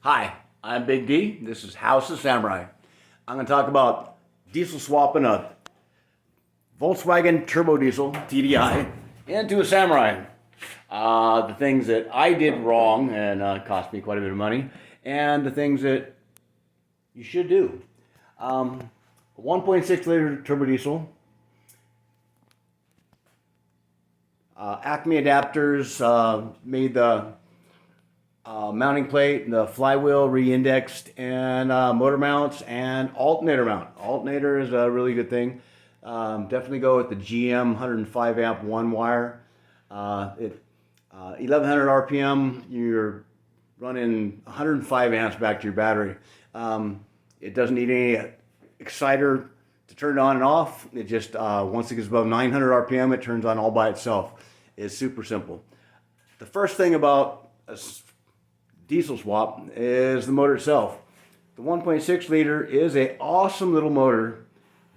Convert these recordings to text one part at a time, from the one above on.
Hi, I'm Big D. This is House of Samurai. I'm going to talk about diesel swapping a Volkswagen turbo diesel TDI into a Samurai. The things that I did wrong and cost me quite a bit of money, and the things that you should do. 1.6 liter turbo diesel. Acme adapters made the mounting plate, the flywheel re-indexed, and motor mounts and alternator mount. Alternator is a really good thing. Definitely go with the GM 105 amp one wire. 1100 RPM, you're running 105 amps back to your battery. It doesn't need any exciter to turn it on and off. It just, once it gets above 900 RPM, it turns on all by itself. It's super simple. The first thing about a diesel swap is the motor itself. The 1.6 liter is an awesome little motor,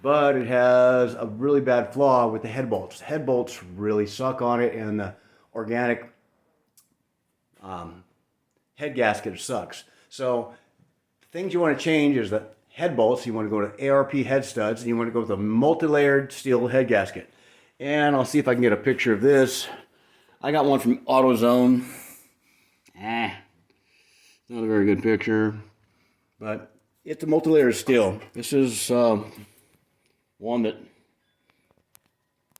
but it has a really bad flaw with the head bolts. The head bolts really suck on it, and the organic head gasket sucks. So things you want to change is the head bolts. You want to go to ARP head studs, and you want to go with a multi-layered steel head gasket. And I'll see if I can get a picture of this. I got one from AutoZone. Not a very good picture, but it's a multi-layered steel. This is one that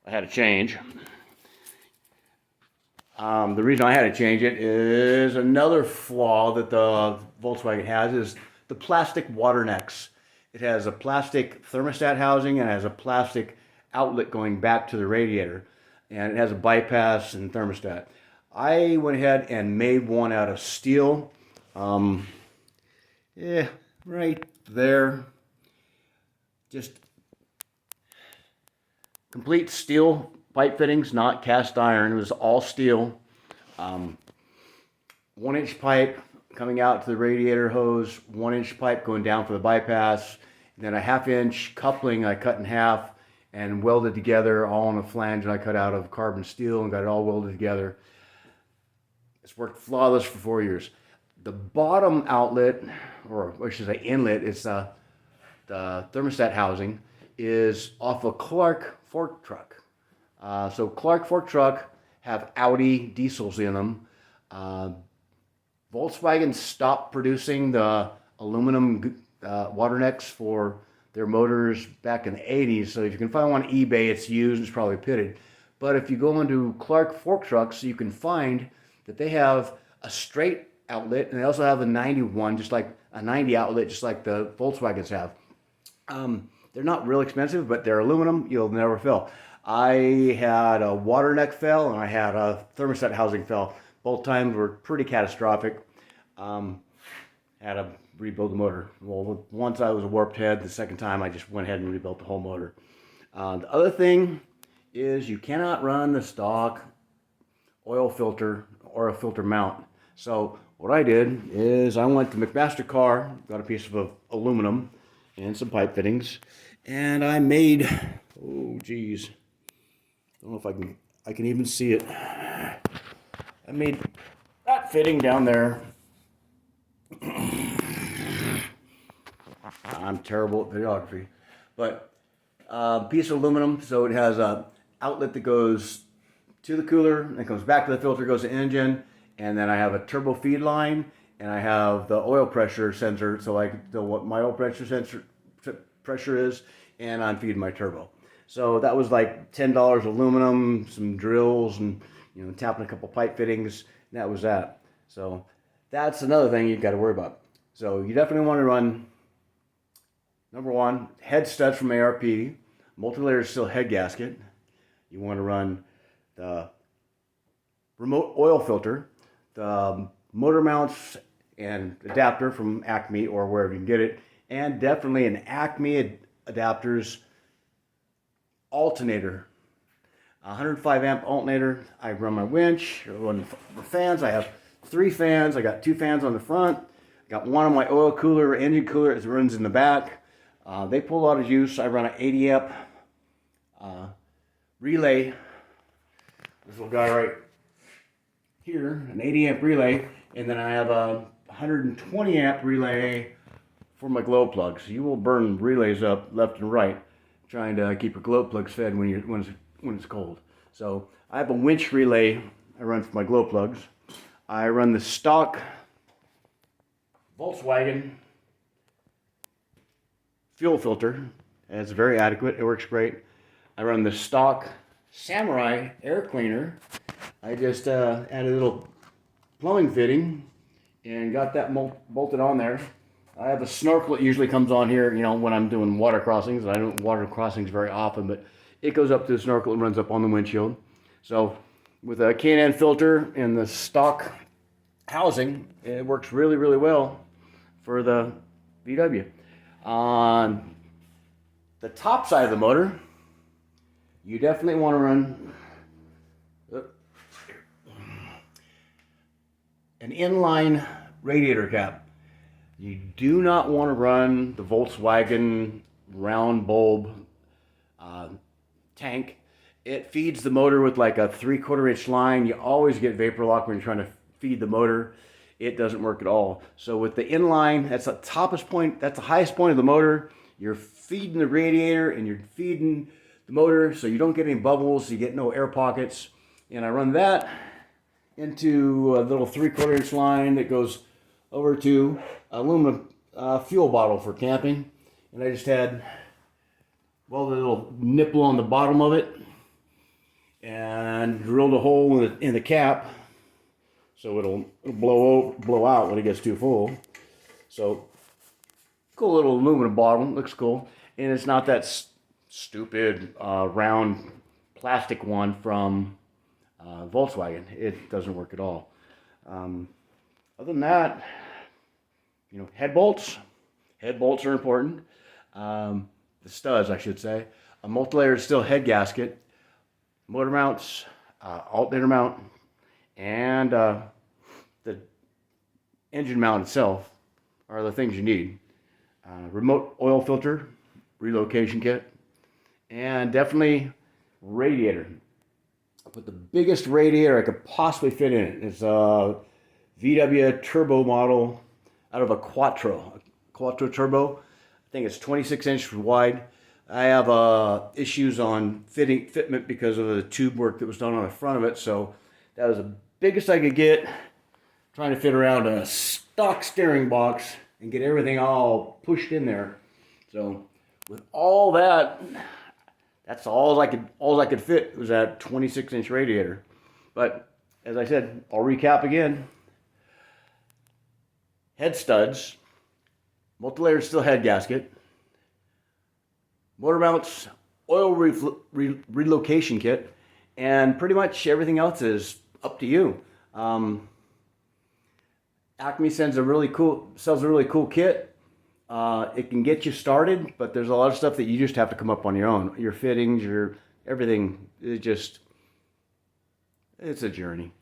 I had to change. The reason I had to change it is another flaw that the Volkswagen has is the plastic water necks. It has a plastic thermostat housing and it has a plastic outlet going back to the radiator, and it has a bypass and thermostat. I went ahead and made one out of steel. Right there. Just complete steel pipe fittings, not cast iron. It was all steel. 1-inch pipe coming out to the radiator hose, 1-inch pipe going down for the bypass, and then a 1/2-inch coupling I cut in half and welded together all on a flange, and I cut out of carbon steel and got it all welded together. It's worked flawless for 4 years. The bottom outlet, or I should say inlet, is the thermostat housing, is off a Clark fork truck. So Clark fork truck have Audi diesels in them. Volkswagen stopped producing the aluminum water necks for their motors back in the 80s. So if you can find one on eBay, it's used, it's probably pitted. But if you go into Clark fork trucks, you can find that they have a straight outlet, and they also have a 91, just like a 90 outlet, just like the Volkswagens have. They're not real expensive, but they're aluminum. You'll never fail. I had a water neck fail, and I had a thermostat housing fail. Both times were pretty catastrophic. Had to rebuild the motor. Well, once I was a warped head. The second time I just went ahead and rebuilt the whole motor. The other thing is you cannot run the stock oil filter or a filter mount. So what I did is I went to McMaster Car, got a piece of aluminum and some pipe fittings, and I made, oh geez, don't know if I can even see it. I made that fitting down there. I'm terrible at videography, but piece of aluminum, so it has a outlet that goes to the cooler and comes back to the filter, goes to the engine, and then I have a turbo feed line, and I have the oil pressure sensor, so I can tell what my oil pressure is, and I'm feeding my turbo. So that was like $10 aluminum, some drills, and tapping a couple pipe fittings, and that was that. So that's another thing you've got to worry about. So you definitely want to run, number one, head studs from ARP, multi-layer steel head gasket. You want to run the remote oil filter, the motor mounts and adapter from Acme or wherever you can get it, and definitely an Acme adapters alternator. 105 amp alternator. I run my winch, I run the fans. I have 3 fans. I got 2 fans on the front. I got one on my oil cooler, engine cooler. It runs in the back. They pull a lot of juice. I run an 80 amp relay. This little guy right here, an 80 amp relay, and then I have a 120 amp relay for my glow plugs. You will burn relays up left and right trying to keep your glow plugs fed when it's cold. So I have a winch relay I run for my glow plugs. I run the stock Volkswagen fuel filter, and it's very adequate. It works great. I run the stock Samurai air cleaner. I just added a little plumbing fitting and got that bolted on there. I have a snorkel that usually comes on here, you know, when I'm doing water crossings. I don't water crossings very often, but it goes up to the snorkel and runs up on the windshield. So with a K&N filter and the stock housing, it works really, really well for the VW. On the top side of the motor, you definitely want to run an inline radiator cap. You do not want to run the Volkswagen round bulb tank. It feeds the motor with like a 3/4 inch line. You always get vapor lock when you're trying to feed the motor. It doesn't work at all. So with the inline, that's the toppest point, that's the highest point of the motor. You're feeding the radiator and you're feeding the motor, so you don't get any bubbles, you get no air pockets. And I run that into a little 3/4 inch line that goes over to aluminum fuel bottle for camping. And I just had, well, the little nipple on the bottom of it and drilled a hole in the cap so it'll blow out when it gets too full. So cool little aluminum bottle, looks cool. And it's not that stupid round plastic one from Volkswagen. It doesn't work at all. Other than that, you know, head bolts are important. The studs, I should say. A multi-layered steel head gasket, motor mounts, alternator mount, and the engine mount itself are the things you need. Remote oil filter, relocation kit, and definitely radiator. I put the biggest radiator I could possibly fit in it. It's a VW turbo model out of a Quattro turbo. I think it's 26 inches wide. I have issues on fitment because of the tube work that was done on the front of it, so that was the biggest I could get, trying to fit around a stock steering box and get everything all pushed in there. So with all that, that's all I could fit was that 26 inch radiator. But as I said, I'll recap again. Head studs, multi-layered steel head gasket, motor mounts, oil relocation kit, and pretty much everything else is up to you. Acme sells a really cool kit. It can get you started, but there's a lot of stuff that you just have to come up on your own. Your fittings, your everything, it's a journey.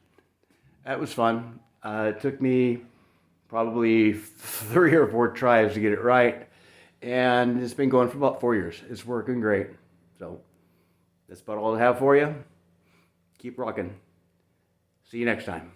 That was fun. It took me probably 3 or 4 tries to get it right, and it's been going for about 4 years. It's working great. So that's about all I have for you. Keep rocking. See you next time.